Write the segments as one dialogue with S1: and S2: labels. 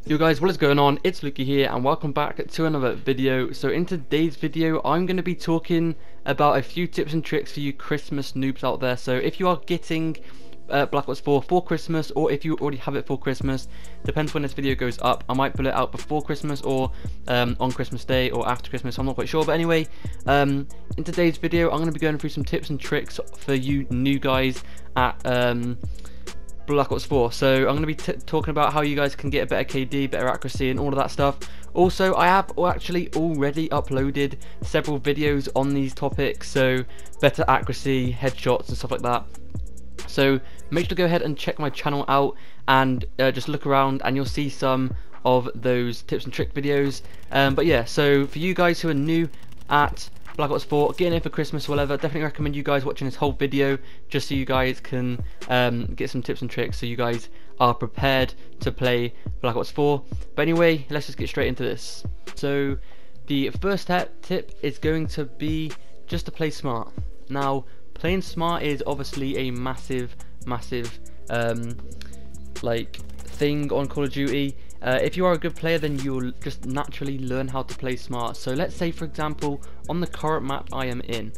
S1: Yo guys, what is going on? It's Lucky here and welcome back to another video. So in today's video I'm going to be talking about a few tips and tricks for you Christmas noobs out there. So if you are getting Black Ops 4 for Christmas, or if you already have it for Christmas, depends when this video goes up. I might put it out before Christmas or on Christmas Day or after Christmas, I'm not quite sure. But anyway, in today's video I'm going to be going through some tips and tricks for you new guys at Black Ops 4. So I'm going to be talking about how you guys can get a better KD, better accuracy and all of that stuff. Also, I have actually already uploaded several videos on these topics, so better accuracy, headshots and stuff like that. So make sure to go ahead and check my channel out and just look around and you'll see some of those tips and trick videos. But yeah, so for you guys who are new at Black Ops 4, getting in for Christmas or whatever, definitely recommend you guys watching this whole video just so you guys can get some tips and tricks so you guys are prepared to play Black Ops 4. But anyway, let's just get straight into this. So the first tip is going to be just to play smart. Now, playing smart is obviously a massive like thing on Call of Duty. If you are a good player, then you'll just naturally learn how to play smart. So let's say, for example, on the current map I am in,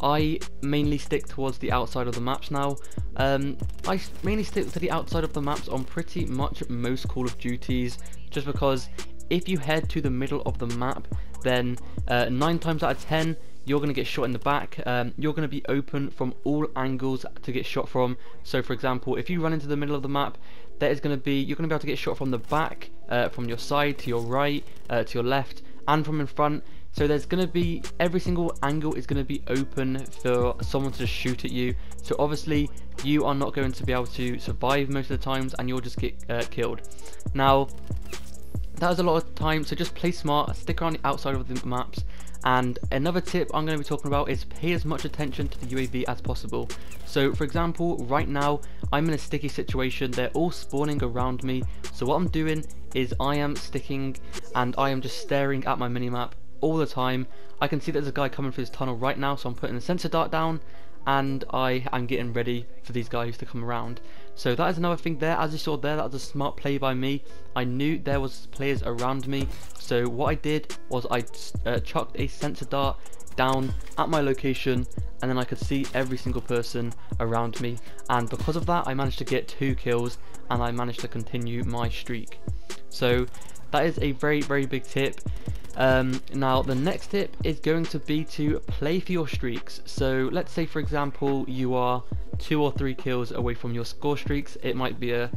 S1: I mainly stick towards the outside of the maps now. I mainly stick to the outside of the maps on pretty much most Call of Duties, just because if you head to the middle of the map, then 9 times out of 10 you're going to get shot in the back. You're going to be open from all angles to get shot from. So for example, if you run into the middle of the map, you're going to be able to get shot from the back, from your side, to your right, to your left, and from in front. So there's going to be, every single angle is going to be open for someone to just shoot at you. So obviously you are not going to be able to survive most of the times and you'll just get killed. Now that was a lot of time, so just play smart, stick around the outside of the maps. And another tip I'm going to be talking about is pay as much attention to the UAV as possible. So for example, right now I'm in a sticky situation, they're all spawning around me, so what I'm doing is I am sticking and I am just staring at my minimap all the time. I can see there's a guy coming through this tunnel right now, so I'm putting a sensor dart down and I am getting ready for these guys to come around. So that is another thing there. As you saw there, that was a smart play by me. I knew there was players around me, so what I did was I chucked a sensor dart down at my location and then I could see every single person around me, and because of that I managed to get 2 kills and I managed to continue my streak. So that is a very big tip. Now the next tip is going to be to play for your streaks. So let's say, for example, you are 2 or 3 kills away from your score streaks. It might be a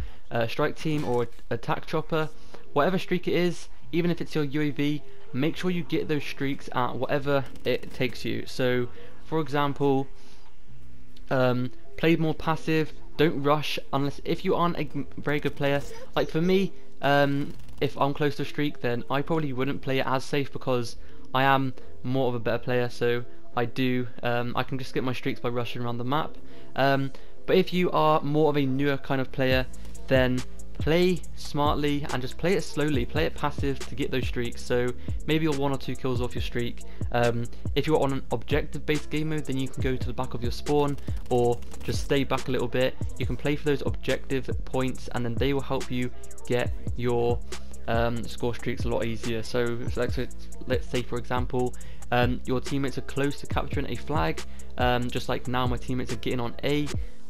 S1: strike team or a attack chopper, whatever streak it is. Even if it's your UAV, make sure you get those streaks at whatever it takes you. So for example, play more passive, don't rush unless if you aren't a very good player. Like for me, if I'm close to a streak, then I probably wouldn't play it as safe because I am more of a better player, so I can just get my streaks by rushing around the map. But if you are more of a newer kind of player, then play smartly and just play it slowly, play it passive to get those streaks. So maybe you're 1 or 2 kills off your streak. If you're on an objective based game mode, then you can go to the back of your spawn or just stay back a little bit. You can play for those objective points and then they will help you get your score streaks a lot easier. So let's say for example, your teammates are close to capturing a flag, just like now my teammates are getting on A.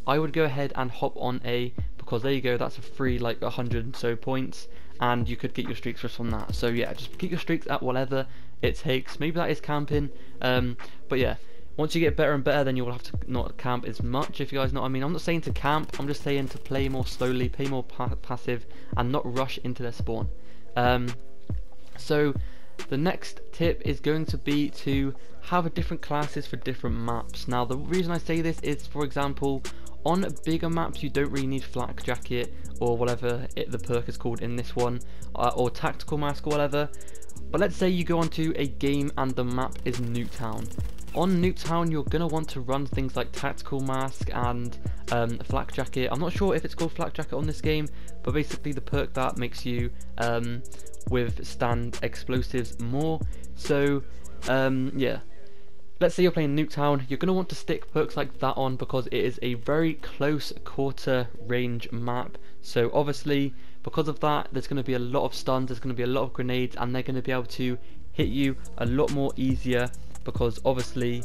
S1: I would go ahead and hop on A, because there you go, that's a free like 100 and so points and you could get your streaks just from that. So yeah, just get your streaks at whatever it takes. Maybe that is camping, but yeah, once you get better and better, then you will have to not camp as much, if you guys know what I mean. I'm not saying to camp, I'm just saying to play more slowly, play more passive and not rush into their spawn. So the next tip is going to be to have different classes for different maps. Now the reason I say this is, for example, on bigger maps you don't really need flak jacket or whatever the perk is called in this one, or tactical mask or whatever. But let's say you go onto a game and the map is Nuketown. On Nuketown you're going to want to run things like tactical mask and flak jacket. I'm not sure if it's called flak jacket on this game, but basically the perk that makes you withstand explosives more. So yeah, let's say you're playing Nuketown, you're going to want to stick perks like that on because it is a very close quarter range map. So obviously because of that, there's going to be a lot of stuns, there's going to be a lot of grenades, and they're going to be able to hit you a lot more easier, because obviously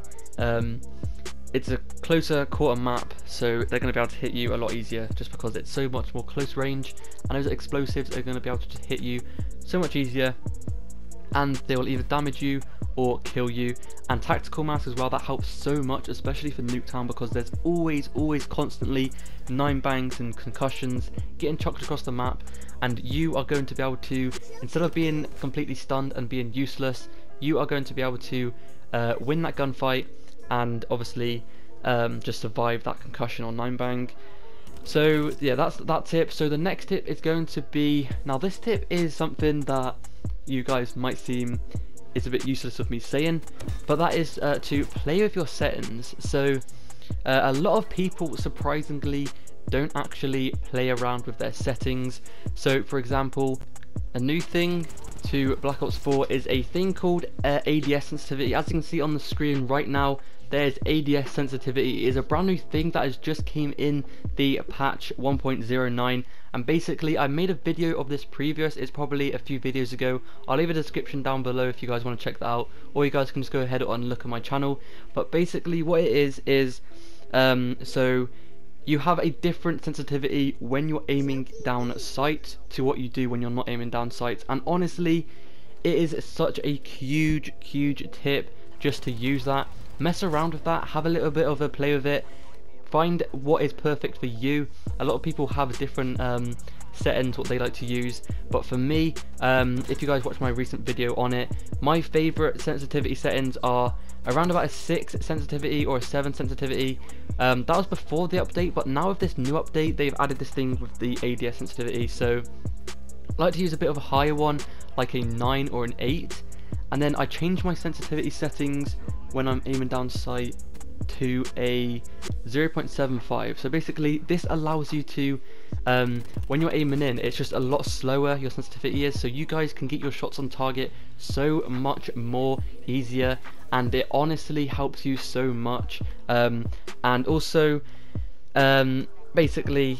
S1: it's a closer quarter map, so they're going to be able to hit you a lot easier just because it's so much more close range, and those explosives are going to be able to just hit you so much easier, and they will either damage you or kill you. And tactical mask as well, that helps so much, especially for Nuketown, because there's always constantly 9 bangs and concussions getting chucked across the map, and you are going to be able to, instead of being completely stunned and being useless, you are going to be able to win that gunfight and obviously just survive that concussion or 9 bang. So yeah, that's that tip. So the next tip is going to be, now this tip is something that you guys might seem it's a bit useless of me saying, but that is to play with your settings. So a lot of people surprisingly don't actually play around with their settings. So for example, a new thing to Black Ops 4 is a thing called ADS sensitivity. As you can see on the screen right now, there's ADS sensitivity. It is a brand new thing that has just came in the patch 1.09, and basically I made a video of this previous, it's probably a few videos ago. I'll leave a description down below if you guys want to check that out, or you guys can just go ahead and look at my channel. But basically what it is so you have a different sensitivity when you're aiming down sight to what you do when you're not aiming down sight, and honestly it is such a huge tip just to use that. Mess around with that, have a little bit of a play with it, find what is perfect for you. A lot of people have different settings what they like to use, but for me, if you guys watch my recent video on it, my favorite sensitivity settings are around about a 6 sensitivity or a 7 sensitivity. That was before the update, but now with this new update they've added this thing with the ADS sensitivity, so I like to use a bit of a higher one, like a 9 or an 8, and then I change my sensitivity settings when I'm aiming down sight to a 0.75. so basically this allows you to when you're aiming in, it's just a lot slower, your sensitivity is, so you guys can get your shots on target so much more easier, and it honestly helps you so much. And also basically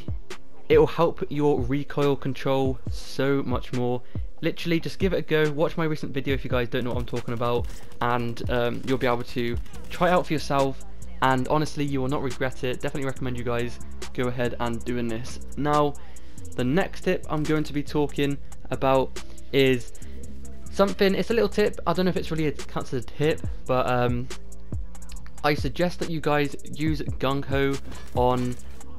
S1: it will help your recoil control so much more. Literally just give it a go, watch my recent video if you guys don't know what I'm talking about, and you'll be able to try it out for yourself, and honestly you will not regret it. Definitely recommend you guys go ahead and doing this. Now the next tip I'm going to be talking about is something, it's a little tip, I don't know if it's really considered a tip, but I suggest that you guys use Gung Ho on,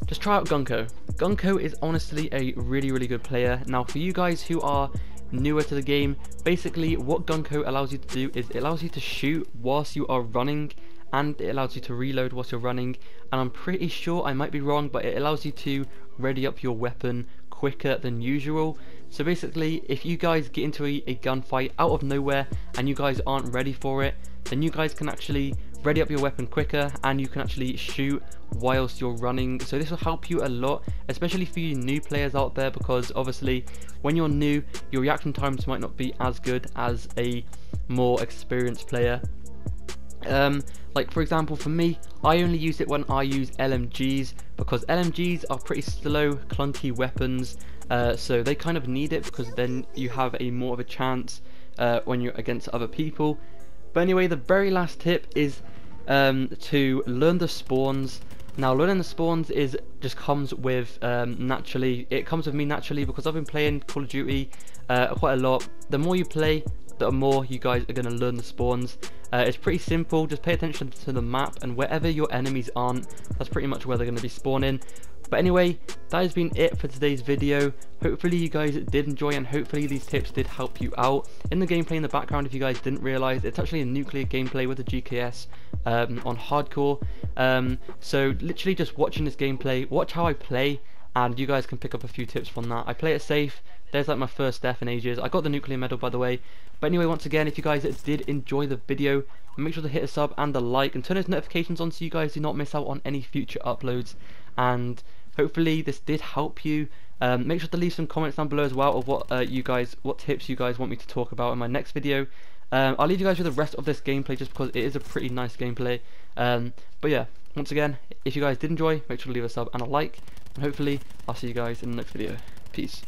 S1: just try out Gung Ho. Gung Ho is honestly a really good player. Now for you guys who are newer to the game, basically what Gung Ho allows you to do is it allows you to shoot whilst you are running, and it allows you to reload whilst you're running, and I'm pretty sure, I might be wrong, but it allows you to ready up your weapon quicker than usual. So basically if you guys get into a gunfight out of nowhere and you guys aren't ready for it, then you guys can actually ready up your weapon quicker and you can actually shoot whilst you're running. So this will help you a lot, especially for you new players out there, because obviously when you're new your reaction times might not be as good as a more experienced player. Like for example for me, I only use it when I use LMGs, because LMGs are pretty slow clunky weapons, so they kind of need it, because then you have a more of a chance when you're against other people. But anyway, the very last tip is to learn the spawns. Now learning the spawns is just comes with naturally, it comes with me naturally, because I've been playing Call of Duty quite a lot. The more you play, the more you guys are going to learn the spawns. It's pretty simple, just pay attention to the map, and wherever your enemies aren't, that's pretty much where they're going to be spawning. But anyway, that has been it for today's video. Hopefully you guys did enjoy, and hopefully these tips did help you out. In the gameplay in the background, if you guys didn't realise, it's actually a nuclear gameplay with a GKS on hardcore. So literally just watching this gameplay, watch how I play, and you guys can pick up a few tips from that. I play it safe. There's like my first death in ages. I got the nuclear medal, by the way. But anyway, once again, if you guys did enjoy the video, make sure to hit a sub and a like, and turn those notifications on so you guys do not miss out on any future uploads. And hopefully this did help you. Make sure to leave some comments down below as well of what what tips you guys want me to talk about in my next video. I'll leave you guys with the rest of this gameplay just because it is a pretty nice gameplay. But yeah, once again, if you guys did enjoy, make sure to leave a sub and a like, and hopefully I'll see you guys in the next video. Peace.